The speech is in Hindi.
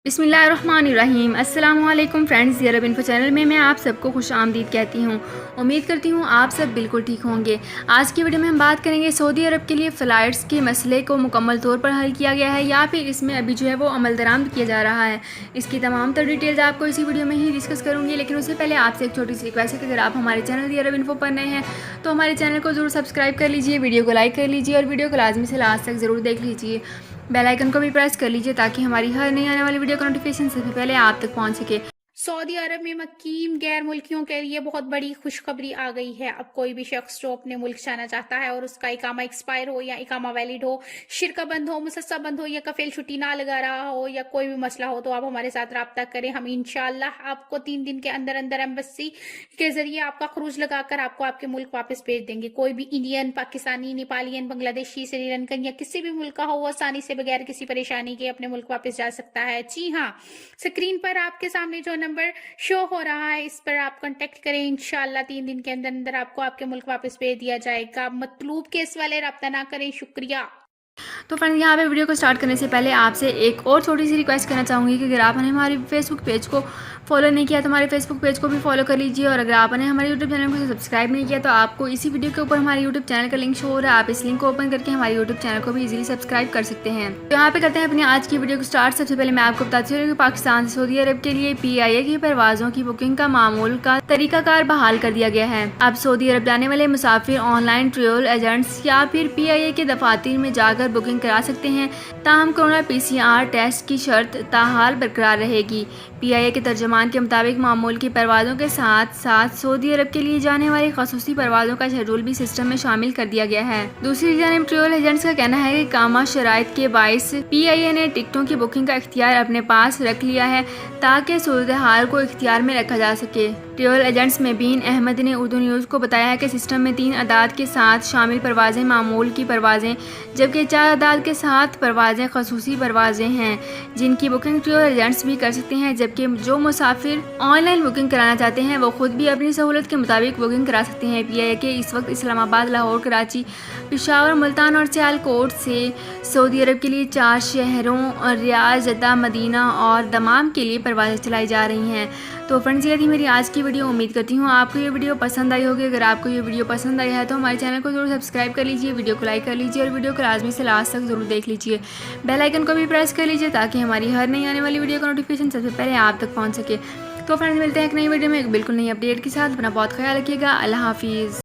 बिस्मिल्लाहिर्रहमानिर्रहीम। अस्सलामुअलैकुम फ्रेंड्स, ज़ी अरब इन्फो चैनल में मैं आप सबको खुश आमदीद कहती हूँ। उम्मीद करती हूँ आप सब बिल्कुल ठीक होंगे। आज की वीडियो में हम बात करेंगे सऊदी अरब के लिए फ़्लाइट्स के मसले को मुकम्मल तौर पर हल किया गया है या फिर इसमें अभी जो है वो अमल दरामद किया जा रहा है। इसकी तमाम तर डिटेल्स आपको इसी वीडियो में ही डिस्कस करूँगी, लेकिन उससे पहले आपसे एक छोटी सी रिक्वेस्ट है कि अगर आप हमारे चैनल ज़ी अरब इन्फो पर नए हैं तो हमारे चैनल को ज़रूर सब्सक्राइब कर लीजिए, वीडियो को लाइक कर लीजिए और वीडियो को लाजमी से लास्ट तक ज़रूर देख लीजिए। बेल आइकन को भी प्रेस कर लीजिए ताकि हमारी हर नई आने वाली वीडियो का नोटिफिकेशन सबसे पहले आप तक पहुंच सके। सऊदी अरब में मुकीम गैर मुल्कियों के लिए बहुत बड़ी खुशखबरी आ गई है। अब कोई भी शख्स जो अपने मुल्क जाना चाहता है और उसका इकामा एक्सपायर हो या इकामा वैलिड हो, शिरका बंद हो, मुसस्सा बंद हो या कफील छुट्टी ना लगा रहा हो या कोई भी मसला हो, तो आप हमारे साथ रब्ता करें। हम इंशाल्लाह आपको 3 दिन के अंदर अंदर एम्बेसी के जरिए आपका खरूज लगाकर आपको आपके मुल्क वापस भेज देंगे। कोई भी इंडियन, पाकिस्तानी, नेपालियन, बांग्लादेशी, श्रीलंकन या किसी भी मुल्क का हो, वो आसानी से बगैर किसी परेशानी के अपने मुल्क वापस जा सकता है। जी हाँ, स्क्रीन पर आपके सामने जो नंबर शो हो रहा है इस पर आप कांटेक्ट करें। इंशाल्लाह 3 दिन के अंदर अंदर आपको आपके मुल्क वापस भेज दिया जाएगा। मतलूब केस वाले रब्ता ना करें। शुक्रिया। तो फ्रेंड्स, यहाँ पे वीडियो को स्टार्ट करने से पहले आपसे एक और छोटी सी रिक्वेस्ट करना चाहूँगी कि अगर आपने हमारे फेसबुक पेज को फॉलो नहीं किया तो हमारे फेसबुक पेज को भी फॉलो कर लीजिए, और अगर आपने हमारे यूट्यूब चैनल को सब्सक्राइब नहीं किया तो आपको इसी वीडियो के ऊपर हमारे यूट्यूब चैनल का लिंक शो हो रहा है। आप इस लिंक को ओपन करके हमारे यूट्यूब चैनल को भी इजीली सब्सक्राइब कर सकते हैं। तो यहाँ पे करते हैं अपनी आज की वीडियो को स्टार्ट। सबसे पहले मैं आपको बताती हूँ कि पाकिस्तान से सऊदी अरब के लिए PIA की परवाज़ों की बुकिंग का मामूल का तरीकाकार बहाल कर दिया गया है। अब सऊदी अरब जाने वाले मुसाफिर ऑनलाइन ट्रेवल एजेंट्स या फिर PIA के दफातर में जाकर बुकिंग करा सकते हैं। ताहम कोरोना PCR टेस्ट की शर्त ताहाल बरकरार रहेगी। PIA के तर्जमान के मुताबिक मामूल की परवाज़ों के साथ साथ सऊदी अरब के लिए जाने वाली खसूसी परवाज़ों का शेड्यूल भी सिस्टम में शामिल कर दिया गया है। दूसरी जानब ट्रेवल एजेंट्स का कहना है कि कामा शराइत के बाइस PIA ने टिकटों की बुकिंग का इख्तियार अपने पास रख लिया है ताकि सूरत हाल को इख्तियार में रखा जा सके। ट्रेवल एजेंट्स मेबीन अहमद ने उर्दू न्यूज़ को बताया है कि सिस्टम में 3 अदाद के साथ शामिल परवाज़ें मामूल की परवाज़ें, जबकि 4 अदाद के साथ परवाज़ें खसूसी परवाज़ें हैं जिनकी बुकिंग ट्रेवल एजेंट्स भी कर सकते हैं, जबकि जो मुसाफिर ऑनलाइन बुकिंग कराना चाहते हैं वो खुद भी अपनी सहूलत के मुताबिक बुकिंग करा सकते हैं। PIA के इस वक्त इस्लामाबाद, लाहौर, कराची, पेशावर, मुल्तान और सियालकोट से सऊदी अरब के लिए 4 शहरों रियाद, जद्दा, मदीना और दमाम के लिए परवाज़ें चलाई जा रही हैं। तो फ्रेंड्स, ये थी मेरी आज की वीडियो। उम्मीद करती हूँ आपको ये वीडियो पसंद आई होगी। अगर आपको ये वीडियो पसंद आई है तो हमारे चैनल को जरूर सब्सक्राइब कर लीजिए, वीडियो को लाइक कर लीजिए और वीडियो को लाजमी से लास्ट तक जरूर देख लीजिए। बेल आइकन को भी प्रेस कर लीजिए ताकि हमारी हर नई आने वाली वीडियो का नोटिफिकेशन सबसे पहले आप तक पहुँच सके। तो फ्रेंड्स, मिलते हैं एक नई वीडियो में एक बिल्कुल नई अपडेट के साथ। अपना बहुत ख्याल रखिएगा। अल्लाह हाफिज़।